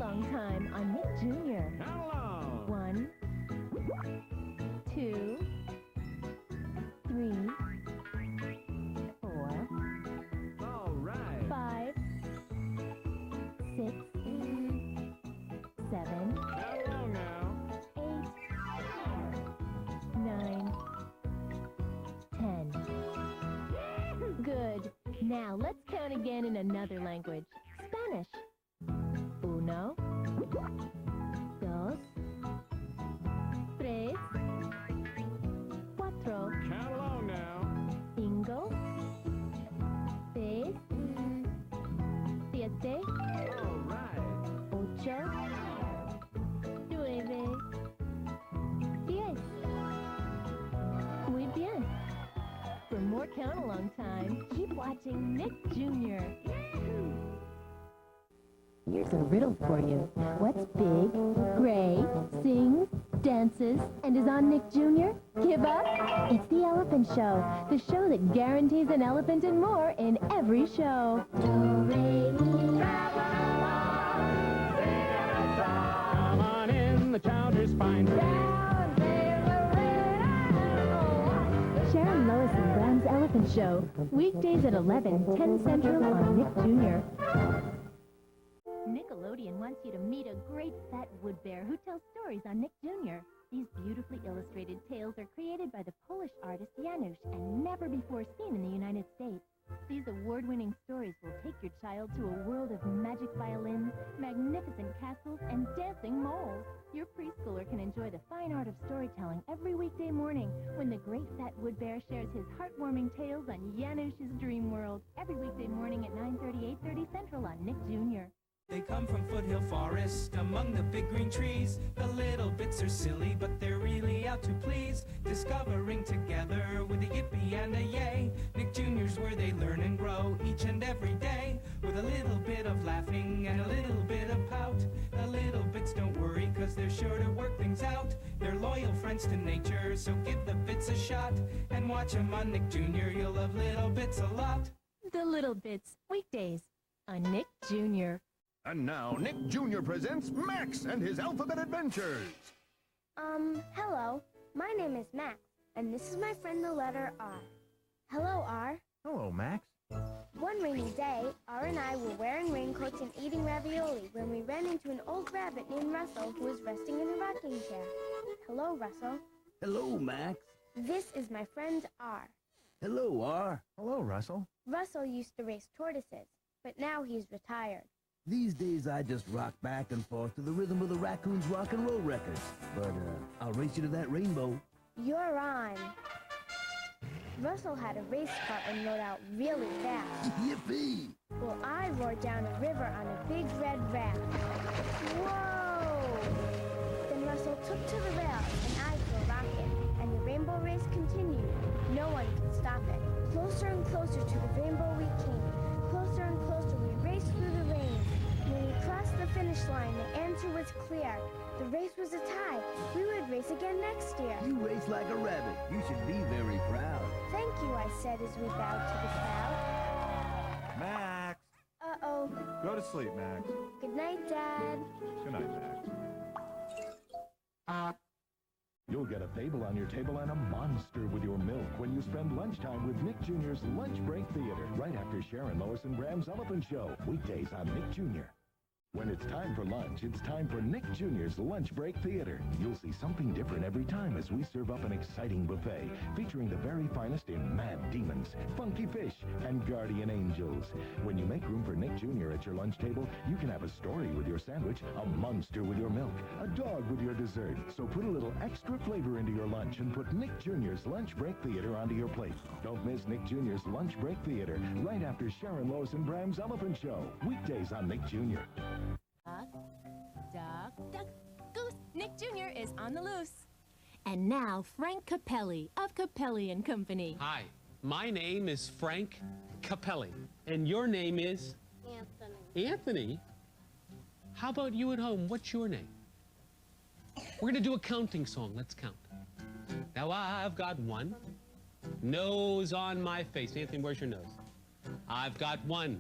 Count-along time on Nick Jr. Count along. 1, 2, 3, 4, All right. 5, 6, 7, Count along now. 8, 9, 10. Good. Now let's count again in another language. Spanish. Uno, dos, tres, cuatro, Count along now. cinco, seis, siete, All right. ocho, nueve, diez. Muy bien. For more count-along time, keep watching Nick Jr. Here's a riddle for you. What's big, gray, sings, dances, and is on Nick Jr.? Give up? It's the Elephant Show, the show that guarantees an elephant and more in every show. Come on in, the child is fine. Sharon Lois and Bram's Elephant Show, weekdays at 11, 10 Central on Nick Jr. Nickelodeon wants you to meet a great fat wood bear who tells stories on Nick Jr. These beautifully illustrated tales are created by the Polish artist Janusz and never before seen in the United States. These award-winning stories will take your child to a world of magic violins, magnificent castles, and dancing moles. Your preschooler can enjoy the fine art of storytelling every weekday morning when the great fat wood bear shares his heartwarming tales on Janusz's Dream World. Every weekday morning at 9:30, 8:30 Central on Nick Jr. They come from Foothill Forest, among the big green trees. The little bits are silly, but they're really out to please. Discovering together with a yippee and a yay. Nick Jr.'s where they learn and grow each and every day. With a little bit of laughing and a little bit of pout. The little bits don't worry, cause they're sure to work things out. They're loyal friends to nature, so give the bits a shot. And watch 'em on Nick Jr., you'll love little bits a lot. The Little Bits, weekdays on Nick Jr. And now, Nick Jr. presents Max and his Alphabet Adventures. Hello. My name is Max, and this is my friend the letter R. Hello, R. Hello, Max. One rainy day, R and I were wearing raincoats and eating ravioli when we ran into an old rabbit named Russell who was resting in a rocking chair. Hello, Russell. Hello, Max. This is my friend R. Hello, R. Hello, Russell. Russell used to race tortoises, but now he's retired. These days I just rock back and forth to the rhythm of the Raccoons rock and roll records. But I'll race you to that rainbow. You're on. Russell had a race car and rode out really fast. Yippee! Well, I roared down a river on a big red raft. Whoa! Then Russell took to the rails and I to a rocket, and the rainbow race continued. No one could stop it. Closer and closer to the rainbow we came. Closer and closer we raced through the rain. When we crossed the finish line, the answer was clear. The race was a tie. We would race again next year. You race like a rabbit. You should be very proud. Thank you, I said as we bowed to the crowd. Max. Uh-oh. Go to sleep, Max. Good night, Dad. Good night, Max. You'll get a fable on your table and a monster with your milk when you spend lunchtime with Nick Jr.'s Lunch Break Theater, right after Sharon Lois and Bram's Elephant Show, weekdays on Nick Jr. When it's time for lunch, it's time for Nick Jr.'s Lunch Break Theater. You'll see something different every time as we serve up an exciting buffet featuring the very finest in mad demons, funky fish, and guardian angels. When you make room for Nick Jr. at your lunch table, you can have a story with your sandwich, a monster with your milk, a dog with your dessert. So put a little extra flavor into your lunch and put Nick Jr.'s Lunch Break Theater onto your plate. Don't miss Nick Jr.'s Lunch Break Theater right after Sharon Lois and Bram's Elephant Show, weekdays on Nick Jr. Duck, goose. Nick Jr. is on the loose. And now, Frank Capelli of Capelli & Company. Hi, my name is Frank Capelli, and your name is? Anthony. Anthony? How about you at home? What's your name? We're going to do a counting song. Let's count. Now I've got one nose on my face. Anthony, where's your nose? I've got one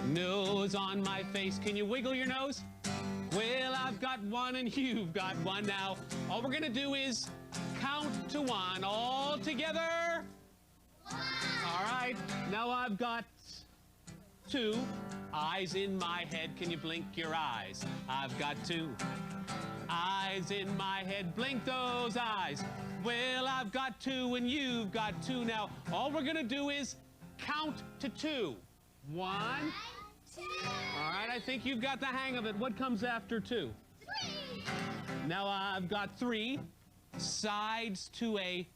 nose on my face. Can you wiggle your nose? Well, I've got one and you've got one. Now, all we're gonna do is count to one. All together. All right, now I've got two. Eyes in my head, can you blink your eyes? I've got two. Eyes in my head, blink those eyes. Well, I've got two and you've got two. Now, all we're gonna do is count to two. One. All right, I think you've got the hang of it. What comes after two? Three. Now I've got three sides to a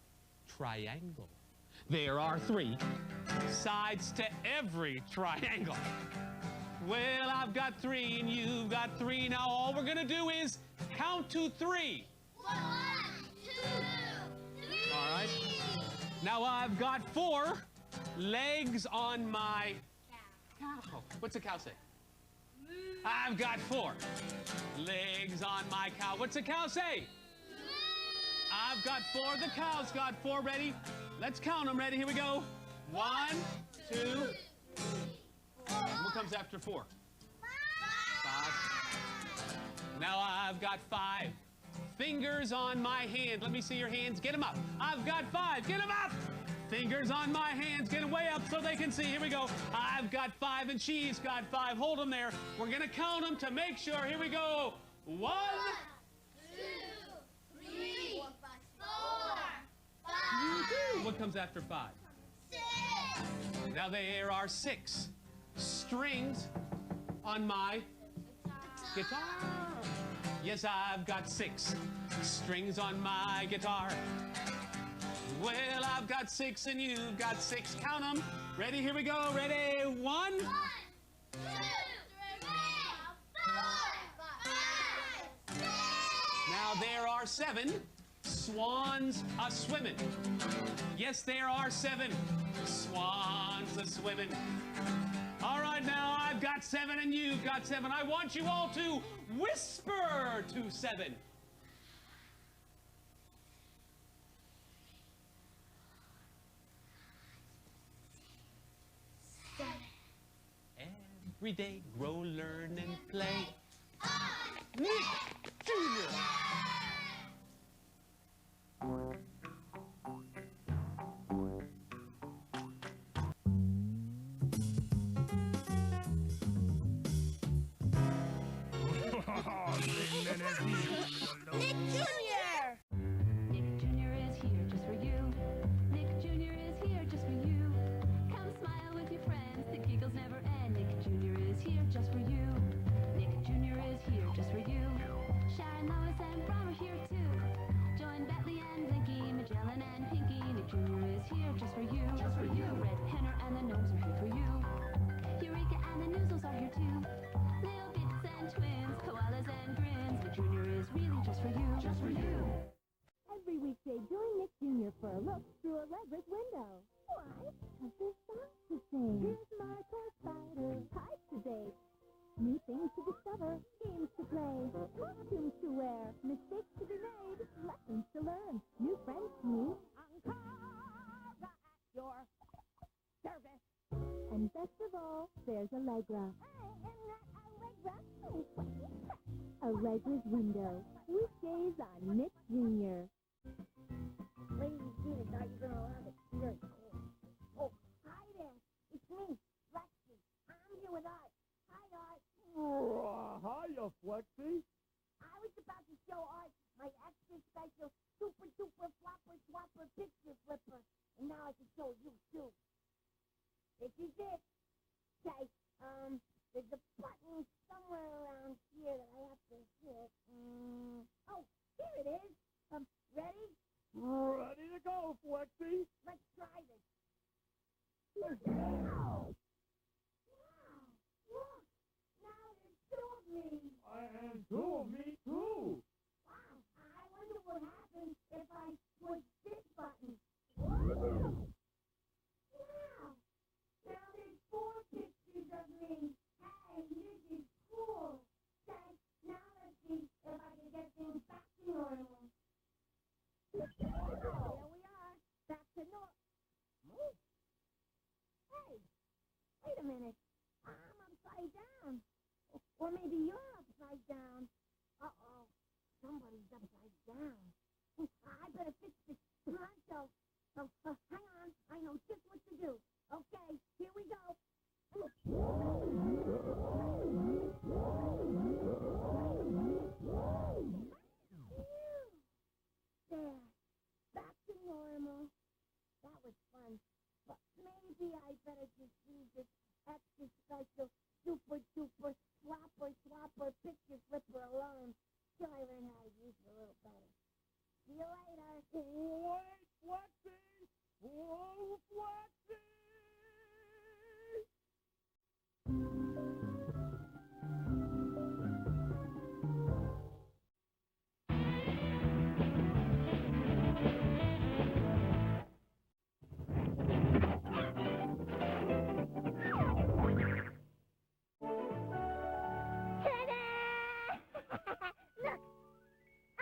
triangle. There are three sides to every triangle. Well, I've got three and you've got three. Now all we're gonna do is count to three. 1, 2, 3. All right. Now I've got four legs on my cow. What's a cow say? I've got four legs on my cow. What's a cow say? I've got four. The cow's got four. Ready? Let's count them. Ready? Here we go. 1, 2. What comes after 4? 5. Now I've got 5 fingers on my hand. Let me see your hands. Get them up. I've got 5. Get them up. Fingers on my hands. Get them way up so they can see. Here we go. I've got 5 and she's got 5. Hold them there. We're going to count them to make sure. Here we go. 1, 2, 3, 4, 5. What comes after 5? 6. Now there are 6 strings on my guitar. Yes, I've got 6 strings on my guitar. Well, I've got 6 and you've got 6. Count them. Ready? Here we go. Ready? 1. 1, 2, 3, 4, 5, 6. Now there are 7 swans a-swimming. Yes, there are 7 swans a-swimming. All right, now I've got 7 and you've got 7. I want you all to whisper to 7. Every day, grow, learn, and play. Nick Jr. Nick Jr. Nick Jr. is here just for you. Nick Jr. is here just for you. Come smile with your friends, the giggles never end. Nick Jr. is here just for you. Nick Jr. is here just for you. Sharon, Lois, and Brom are here too. Join Bentley and Blinky, Magellan and Pinky. Nick Jr. is here just for you. Just for you. Red Penner and the Gnomes are here for you. Eureka and the Noozles are here too. Little Bits and Twins, Koalas and Grins. Nick Jr. is really just for you. Just for you. Every weekday, join Nick Jr. for a look through Allegra's window. Why? Because there's songs to sing. Here's my car spider, hides to date. New things to discover, games to play, costumes to wear, mistakes to be made, lessons to learn, new friends to meet. Encore at your service. And best of all, there's Allegra. Hi, I'm not Allegra. Allegra's window. Weekdays on Nick Jr. Ladies and gentlemen, are you going to love it? Very cool. Oh, hi there. It's me, Lexi. I'm here with Art. Hi, Art. Hiya, Flexi. I was about to show Art my extra special super duper flopper swapper picture flipper. And now I can show you too. This is it. Okay, there's a button somewhere around here that I have to hit. Oh, here it is. Ready? Ready to go, Flexi. Let's try this. Wow! Look! Now there's 2 of me. And 2 of me, too. Wow! I wonder what happens if I push this button. Wow! Now there's 4 pictures of me. Hey, this is cool. Okay, now let's see if I can get things back to normal. Here we are, back to normal. Hey, wait a minute. I'm upside down. Or maybe you're upside upside down. Uh-oh, somebody's upside down. I better fix this pronto. So, hang on, I know just what to do. Okay, here we go. There, back to normal. That was fun, but maybe I better just use this extra special super-duper swapper picture flipper alone till I learn how to use it a little better. See you later. Wait, Flexi! Whoa, Flexi!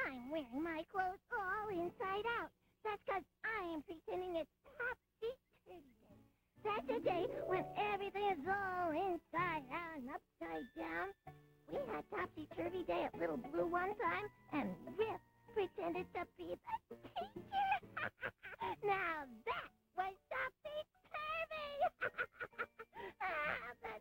I'm wearing my clothes all inside out. That's because I am pretending it's Topsy-Turvy Day. That's the day when everything is all inside out and upside down. We had Topsy-Turvy Day at Little Blue one time, and Riff pretended to be the teacher. Now that was Topsy-Turvy! The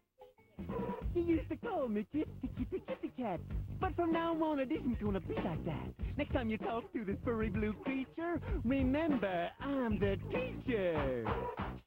teacher. He used to call me Kitty Cat. But from now on, it isn't gonna be like that. Next time you talk to this furry blue creature, remember, I'm the teacher.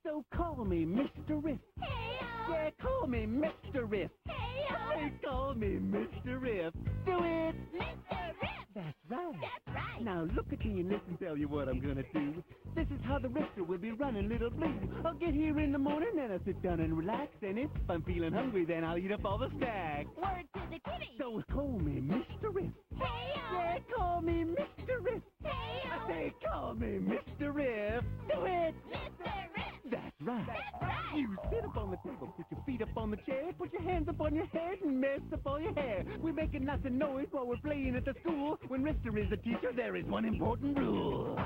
So call me Mr. Riff. Hey-o! Yeah, call me Mr. Riff. Hey-o! Hey, call me Mr. Riff. Do it! Mr. Riff! That's right. That's right. Now look at me and listen, tell you what I'm gonna do. This is how the Rifter will be running, Little Blue. I'll get here in the morning and I'll sit down and relax. And if I'm feeling hungry, then I'll eat up all the snacks. Word to the kitty. So call me Mr. Riff. Hey-o! Yeah, call me Mr. Riff. Hey-o! I say call me Mr. Riff. Do it! Mr. Riff! That's right. That's right. You sit up on the table, put your feet up on the chair, put your hands up on your head and mess up all your hair. We're making lots of noise while we're playing at the school. When Rifter is the teacher, there is one important rule.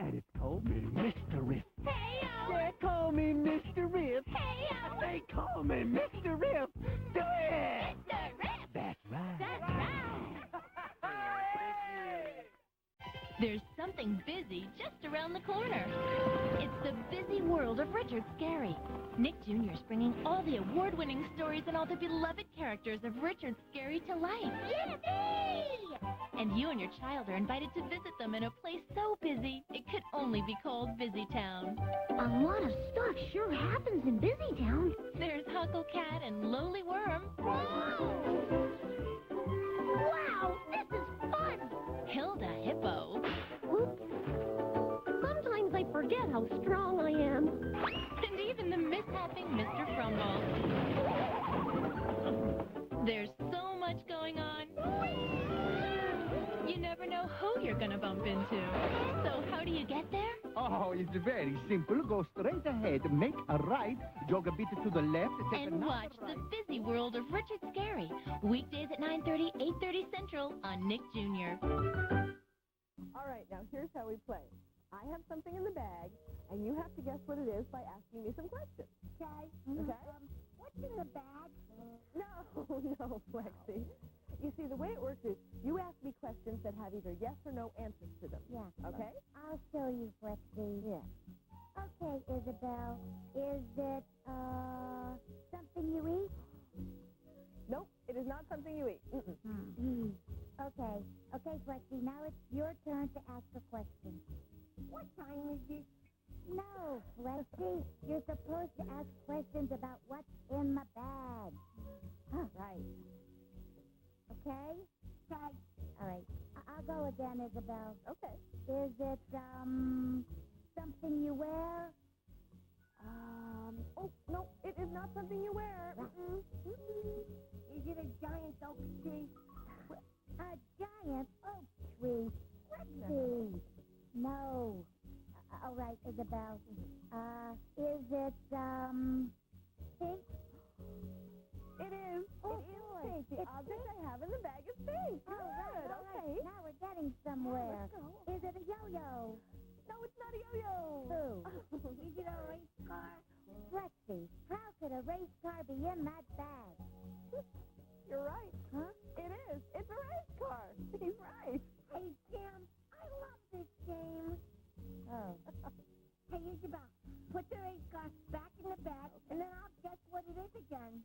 And it's called me Mr. Riff. Hey-o! Yeah, call me Mr. Riff. Hey-o! They call me Mr. Riff. Do it! Mr. Riff! That's right. That's right. There's something busy just around the corner. It's the busy world of Richard Scarry. Nick Jr. is bringing all the award-winning stories and all the beloved characters of Richard Scarry to life. Yippee! And you and your child are invited to visit them in a place so busy, it could only be called Busy Town. A lot of stuff sure happens in Busy Town. There's Huckle Cat and Lowly Worm. Wow, this is fun! Hilda Hippo. Oops. Sometimes I forget how strong I am. And even the mishapping Mr. Frumble. There's so much going on. You never know who you're gonna bump into. So how do you get there? Oh, it's very simple. Go straight ahead, make a right, jog a bit to the left, take And another watch right. The Busy World of Richard Scarry. Weekdays at 9:30, 8:30 Central on Nick Jr. All right, now here's how we play. I have something in the bag, and you have to guess what it is by asking me some questions. Okay. Okay? What's in the bag? No, Flexi. You see, the way it works is you ask me questions that have either yes or no answers to them. Yeah. Okay? I'll show you, Flexi. Yeah. Okay, Isabel. Is it, something you eat? Nope, it is not something you eat. Mm-mm. Okay. Okay, Flexi, now it's your turn to ask a question. What time is it? No, Flexi. You're supposed to ask questions about what's in the bag. Right. Okay? Okay. All right. I'll go again, Isabel. Okay. Is it, something you wear? Oh, no, it is not something you wear. Is it a giant oak tree? A giant oak tree? Flexi. No. All right, Isabel. Is it, pink? It is. Oh, it is boy. pink. The It's object I have in the bag is pink. Oh, right, Good. all right. Okay. Now we're getting somewhere. Let's go. Is it a yo-yo? No, it's not a yo-yo. Who? Is it a race car? Flexi, how could a race car be in that bag? You're right. Huh? It put the race car back in the bag, and then I'll guess what it is again.